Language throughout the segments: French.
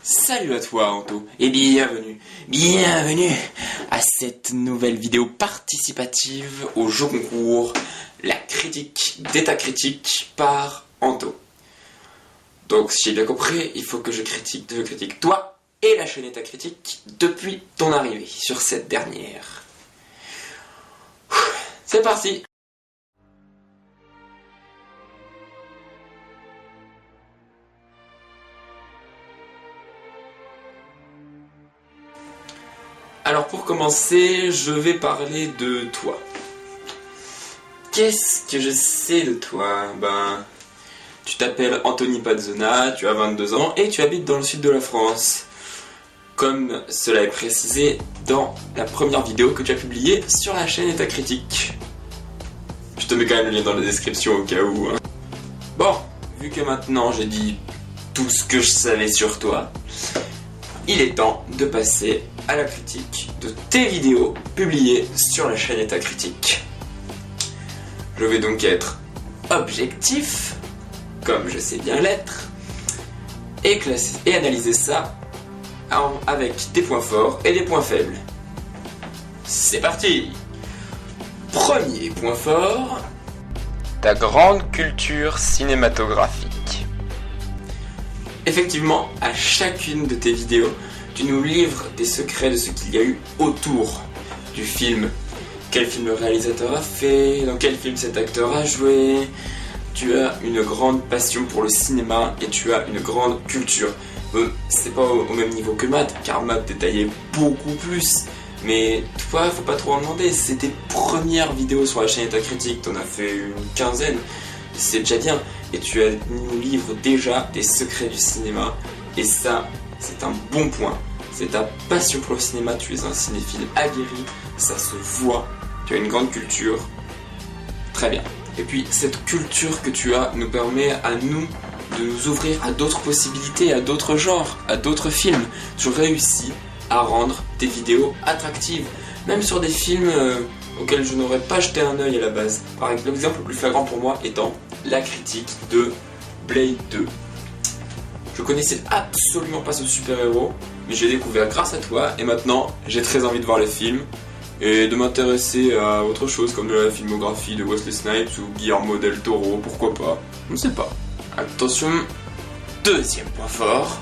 Salut à toi Anto et bienvenue à cette nouvelle vidéo participative au jeu concours La critique d'état critique par Anto. Donc si j'ai bien compris, il faut que je critique toi et la chaîne état critique depuis ton arrivée sur cette dernière. C'est parti. Alors pour commencer, je vais parler de toi. Qu'est-ce que je sais de toi? Tu t'appelles Anthony Pazzona, tu as 22 ans et tu habites dans le sud de la France. Comme cela est précisé dans la première vidéo que tu as publiée sur la chaîne État Critique. Je te mets quand même le lien dans la description au cas où. Bon, vu que maintenant j'ai dit tout ce que je savais sur toi, il est temps de passer à la critique de tes vidéos publiées sur la chaîne État Critique. Je vais donc être objectif, comme je sais bien l'être, et analyser ça avec des points forts et des points faibles. C'est parti! Premier point fort, ta grande culture cinématographique. Effectivement, à chacune de tes vidéos, tu nous livres des secrets de ce qu'il y a eu autour du film. Quel film le réalisateur a fait, dans quel film cet acteur a joué. Tu as une grande passion pour le cinéma et tu as une grande culture. C'est pas au même niveau que Matt, car Matt détaillait beaucoup plus. Mais toi, faut pas trop en demander, c'est tes premières vidéos sur la chaîne État Critique, t'en as fait une quinzaine, c'est déjà bien. Et tu nous livres déjà des secrets du cinéma, et ça, c'est un bon point. C'est ta passion pour le cinéma, tu es un cinéphile aguerri, ça se voit, tu as une grande culture, très bien. Et puis cette culture que tu as nous permet à nous de nous ouvrir à d'autres possibilités, à d'autres genres, à d'autres films. Tu réussis à rendre tes vidéos attractives, même sur des films auxquels je n'aurais pas jeté un œil à la base. Par exemple, l'exemple le plus flagrant pour moi étant la critique de Blade 2. Je connaissais absolument pas ce super-héros, mais j'ai découvert grâce à toi, et maintenant j'ai très envie de voir les films et de m'intéresser à autre chose comme de la filmographie de Wesley Snipes ou Guillermo del Toro, pourquoi pas, je ne sais pas. Attention, deuxième point fort,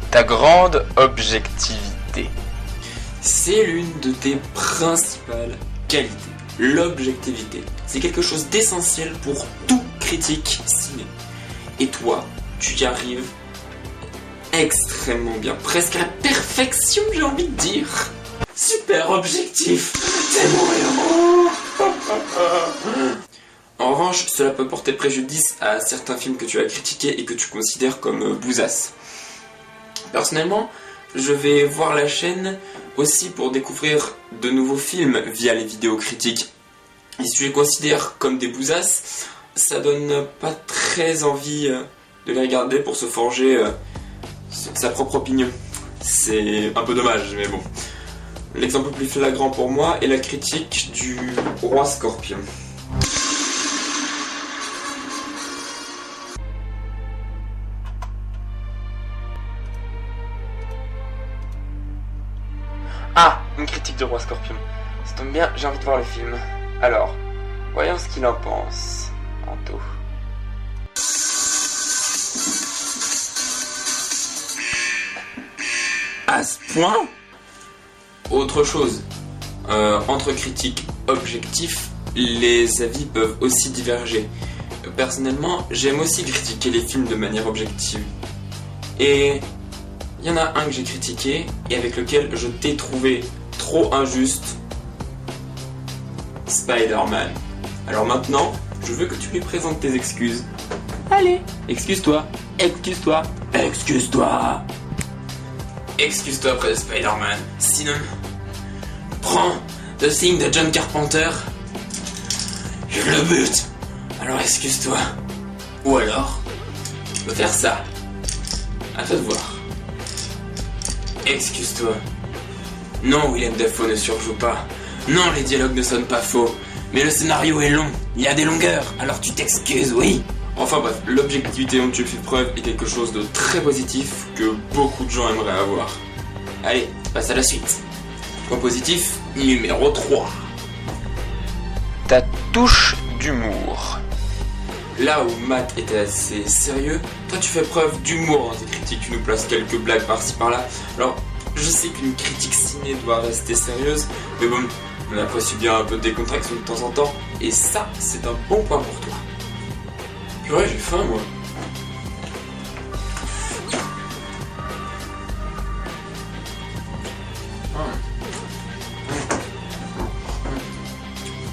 ta grande objectivité. C'est l'une de tes principales qualités, l'objectivité. C'est quelque chose d'essentiel pour tout critique ciné. Et toi, tu y arrives extrêmement bien, presque à la perfection, j'ai envie de dire. Super objectif, c'est mon héros. En revanche, cela peut porter préjudice à certains films que tu as critiqués et que tu considères comme bousasse. Personnellement, je vais voir la chaîne aussi pour découvrir de nouveaux films via les vidéos critiques. Et si tu les considères comme des bousasses, ça donne pas très envie de les regarder pour se forger sa propre opinion. C'est un peu dommage, mais bon. L'exemple le plus flagrant pour moi est la critique du Roi Scorpion. Ah, une critique de Roi Scorpion. Ça tombe bien, j'ai envie de voir le film. Alors, voyons ce qu'il en pense, Anto. À ce point? Autre chose, entre critiques objectifs, les avis peuvent aussi diverger. Personnellement, j'aime aussi critiquer les films de manière objective. Et il y en a un que j'ai critiqué et avec lequel je t'ai trouvé trop injuste. Spider-Man. Alors maintenant, je veux que tu lui présentes tes excuses. Allez, excuse-toi. Excuse-toi après Spider-Man. Sinon, prends le signe de John Carpenter. Je le bute. Alors excuse-toi. Ou alors, tu peux faire ça. À toi de voir. Excuse-toi. Non, Willem Dafoe ne surjoue pas. Non, les dialogues ne sonnent pas faux. Mais le scénario est long. Il y a des longueurs. Alors tu t'excuses, oui. Enfin bref, l'objectivité dont tu fais preuve est quelque chose de très positif que beaucoup de gens aimeraient avoir. Allez, passe à la suite. Point positif numéro 3. Ta touche d'humour. Là où Matt était assez sérieux, toi tu fais preuve d'humour dans tes critiques, tu nous places quelques blagues par-ci par-là. Alors, je sais qu'une critique ciné doit rester sérieuse, mais bon, on apprécie bien un peu de décontraction de temps en temps, et ça, c'est un bon point pour toi. Purée, j'ai faim moi.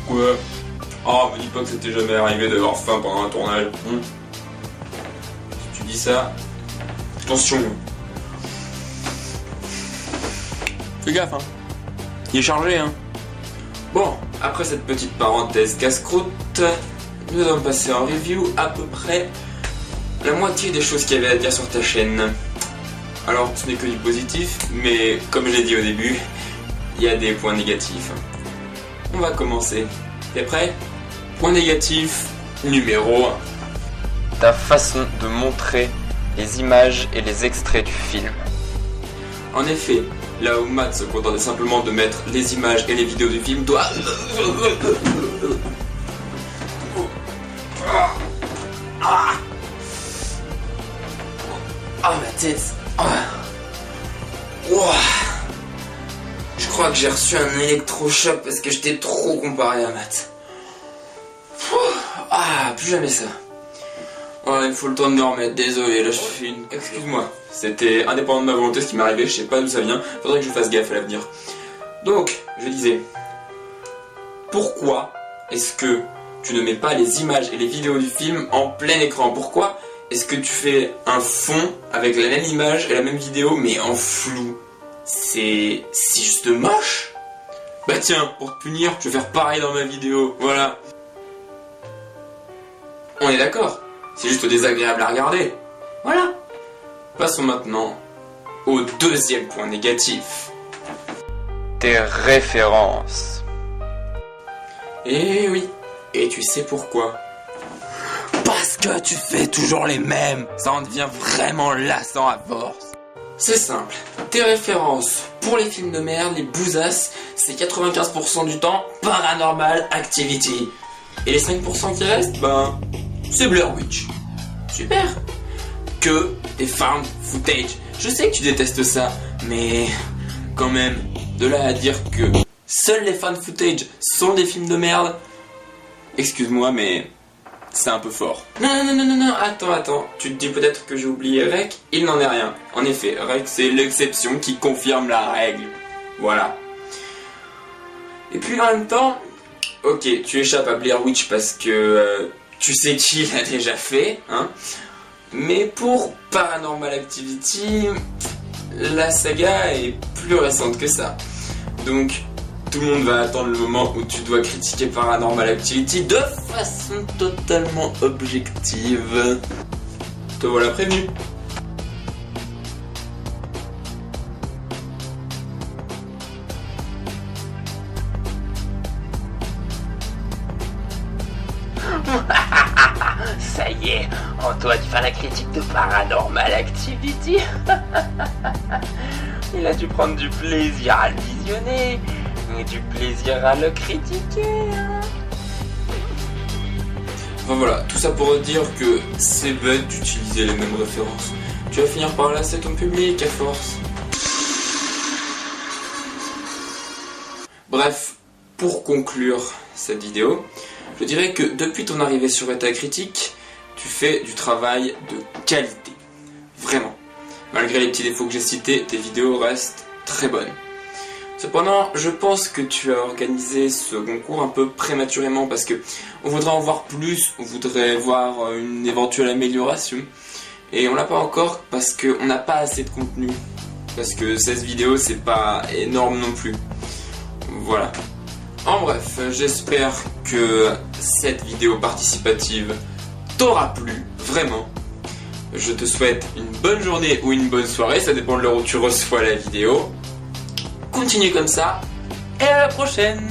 Quoi? Oh, me dis pas que ça t'est jamais arrivé d'avoir faim pendant un tournage. Si tu dis ça, attention. Fais gaffe, hein. Il est chargé, hein. Bon, après cette petite parenthèse casse-croûte, nous allons passer en review à peu près la moitié des choses qu'il y avait à dire sur ta chaîne. Alors, ce n'est que du positif, mais comme j'ai dit au début, il y a des points négatifs. On va commencer. T'es prêt? Point négatif numéro 1. Ta façon de montrer les images et les extraits du film. En effet, là où Matt se contentait simplement de mettre les images et les vidéos du film, doit... Ah, ma tête. Je crois que j'ai reçu un électrochoc parce que j'étais trop comparé à Matt. Plus jamais ça. Il faut le temps de me remettre, désolé, là je fais une... Excuse-moi, c'était indépendant de ma volonté ce qui m'est arrivé, je sais pas d'où ça vient, faudrait que je fasse gaffe à l'avenir. Donc, je disais, pourquoi est-ce que tu ne mets pas les images et les vidéos du film en plein écran? Pourquoi est-ce que tu fais un fond avec la même image et la même vidéo mais en flou? C'est juste moche. Bah tiens, pour te punir, je vais faire pareil dans ma vidéo, voilà. On est d'accord, c'est juste désagréable à regarder. Voilà. Passons maintenant au deuxième point négatif. Tes références. Eh oui, et tu sais pourquoi? Parce que tu fais toujours les mêmes, ça en devient vraiment lassant à force. C'est simple, tes références pour les films de merde, les bousasses, c'est 95% du temps Paranormal Activity. Et les 5% qui restent, c'est Blair Witch. Super. Que des found footage. Je sais que tu détestes ça, mais quand même, de là à dire que seuls les found footage sont des films de merde, excuse-moi, mais c'est un peu fort. Non, attends. Tu te dis peut-être que j'ai oublié Rec, il n'en est rien. En effet, Rec, c'est l'exception qui confirme la règle. Voilà. Et puis en même temps, ok, tu échappes à Blair Witch parce que tu sais qui l'a déjà fait, hein. Mais pour Paranormal Activity, la saga est plus récente que ça. Donc, tout le monde va attendre le moment où tu dois critiquer Paranormal Activity de façon totalement objective. Te voilà prévenu. Ça y est, Antoine fait la critique de Paranormal Activity. Il a dû prendre du plaisir à le visionner et du plaisir à le critiquer. Enfin voilà, tout ça pour dire que c'est bête d'utiliser les mêmes références. Tu vas finir par lasser ton public à force. Bref, pour conclure cette vidéo, je dirais que depuis ton arrivée sur Metacritic, tu fais du travail de qualité. Vraiment. Malgré les petits défauts que j'ai cités, tes vidéos restent très bonnes. Cependant, je pense que tu as organisé ce concours un peu prématurément parce que on voudrait en voir plus, on voudrait voir une éventuelle amélioration. Et on l'a pas encore parce qu'on n'a pas assez de contenu. Parce que 16 vidéos, c'est pas énorme non plus. Voilà. En bref, j'espère que cette vidéo participative t'aura plu, vraiment. Je te souhaite une bonne journée ou une bonne soirée, ça dépend de l'heure où tu reçois la vidéo. Continue comme ça, et à la prochaine!